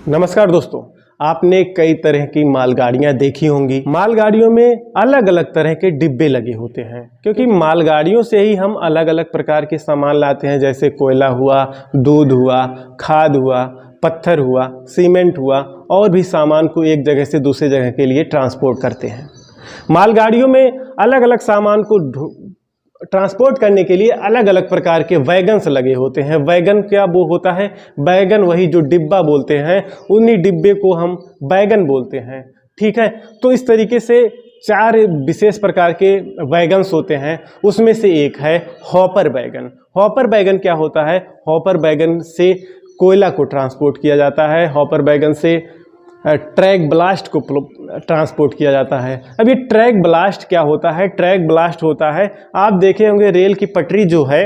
नमस्कार दोस्तों, आपने कई तरह की मालगाड़ियां देखी होंगी। मालगाड़ियों में अलग अलग तरह के डिब्बे लगे होते हैं, क्योंकि मालगाड़ियों से ही हम अलग अलग प्रकार के सामान लाते हैं, जैसे कोयला हुआ, दूध हुआ, खाद हुआ, पत्थर हुआ, सीमेंट हुआ और भी सामान को एक जगह से दूसरे जगह के लिए ट्रांसपोर्ट करते हैं। मालगाड़ियों में अलग अलग सामान को ट्रांसपोर्ट करने के लिए अलग अलग प्रकार के वैगन्स लगे होते हैं। वैगन क्या वो होता है? वैगन वही जो डिब्बा बोलते हैं, उन्हीं डिब्बे को हम वैगन बोलते हैं। ठीक है, तो इस तरीके से 4 विशेष प्रकार के वैगन्स होते हैं। उसमें से एक है हॉपर वैगन। हॉपर वैगन क्या होता है? हॉपर वैगन से कोयला को ट्रांसपोर्ट किया जाता है। हॉपर वैगन से ट्रैक ब्लास्ट को ट्रांसपोर्ट किया जाता है। अब ये ट्रैक ब्लास्ट क्या होता है? ट्रैक ब्लास्ट होता है, आप देखे होंगे रेल की पटरी जो है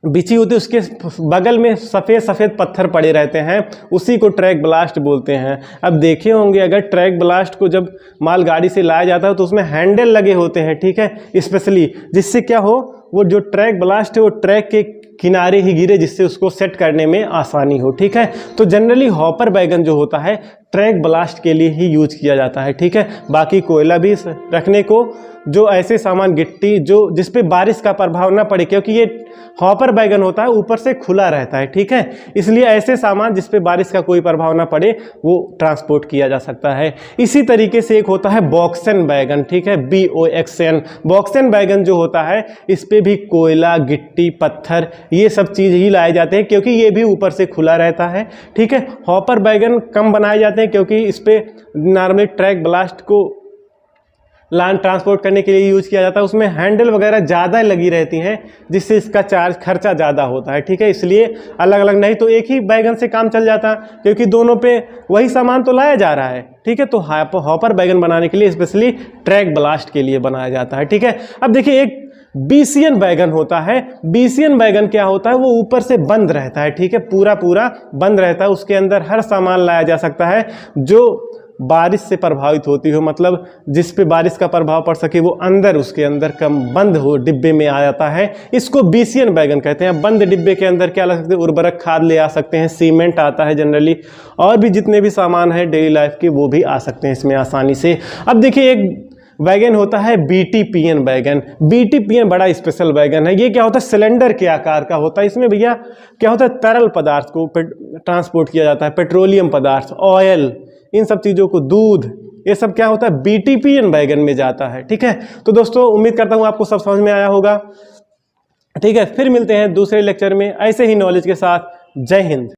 बिछी होती है, उसके बगल में सफ़ेद सफ़ेद पत्थर पड़े रहते हैं, उसी को ट्रैक ब्लास्ट बोलते हैं। अब देखे होंगे अगर ट्रैक ब्लास्ट को जब मालगाड़ी से लाया जाता है तो उसमें हैंडल लगे होते हैं, ठीक है, स्पेशली, जिससे क्या हो, वो जो ट्रैक ब्लास्ट है वो ट्रैक के किनारे ही गिरे, जिससे उसको सेट करने में आसानी हो। ठीक है, तो जनरली हॉपर वैगन जो होता है ट्रैक ब्लास्ट के लिए ही यूज किया जाता है। ठीक है, बाकी कोयला भी रखने को, जो ऐसे सामान, गिट्टी जो जिस पे बारिश का प्रभाव ना पड़े, क्योंकि ये हॉपर वैगन होता है ऊपर से खुला रहता है। ठीक है, इसलिए ऐसे सामान जिस पे बारिश का कोई प्रभाव ना पड़े वो ट्रांसपोर्ट किया जा सकता है। इसी तरीके से एक होता है बॉक्सन वैगन। ठीक है, BOXN। बॉक्सन वैगन जो होता है इस पे भी कोयला, गिट्टी, पत्थर, ये सब चीज़ ही लाए जाते हैं, क्योंकि ये भी ऊपर से खुला रहता है। ठीक है, हॉपर वैगन कम बनाए जाते हैं, क्योंकि इस पे नॉर्मली ट्रैक ब्लास्ट को लैंड ट्रांसपोर्ट करने के लिए यूज किया जाता है। उसमें हैंडल वगैरह ज़्यादा लगी रहती हैं, जिससे इसका खर्चा ज़्यादा होता है। ठीक है, इसलिए अलग अलग, नहीं तो एक ही वैगन से काम चल जाता, क्योंकि दोनों पे वही सामान तो लाया जा रहा है। ठीक है, तो हॉपर वैगन बनाने के लिए स्पेशली ट्रैक ब्लास्ट के लिए बनाया जाता है। ठीक है, अब देखिए एक BCN वैगन होता है। BCN वैगन क्या होता है? वो ऊपर से बंद रहता है। ठीक है, पूरा बंद रहता है, उसके अंदर हर सामान लाया जा सकता है जो बारिश से प्रभावित होती हो, मतलब जिस पे बारिश का प्रभाव पड़ सके, वो अंदर, उसके अंदर कम बंद हो डिब्बे में आ जाता है। इसको BCN वैगन कहते हैं। बंद डिब्बे के अंदर क्या ला सकते हैं? उर्वरक, खाद ले आ सकते हैं, सीमेंट आता है जनरली, और भी जितने भी सामान है डेली लाइफ के वो भी आ सकते हैं इसमें आसानी से। अब देखिए एक वैगन होता है BTPN वैगन। BTPN बड़ा स्पेशल वैगन है। ये क्या होता है? सिलेंडर के आकार का होता है। इसमें भैया क्या होता है? तरल पदार्थ को ट्रांसपोर्ट किया जाता है, पेट्रोलियम पदार्थ, ऑयल, इन सब चीज़ों को, दूध, ये सब क्या होता है? BTPN वैगन में जाता है। ठीक है, तो दोस्तों उम्मीद करता हूँ आपको सब समझ में आया होगा। ठीक है, फिर मिलते हैं दूसरे लेक्चर में ऐसे ही नॉलेज के साथ। जय हिंद।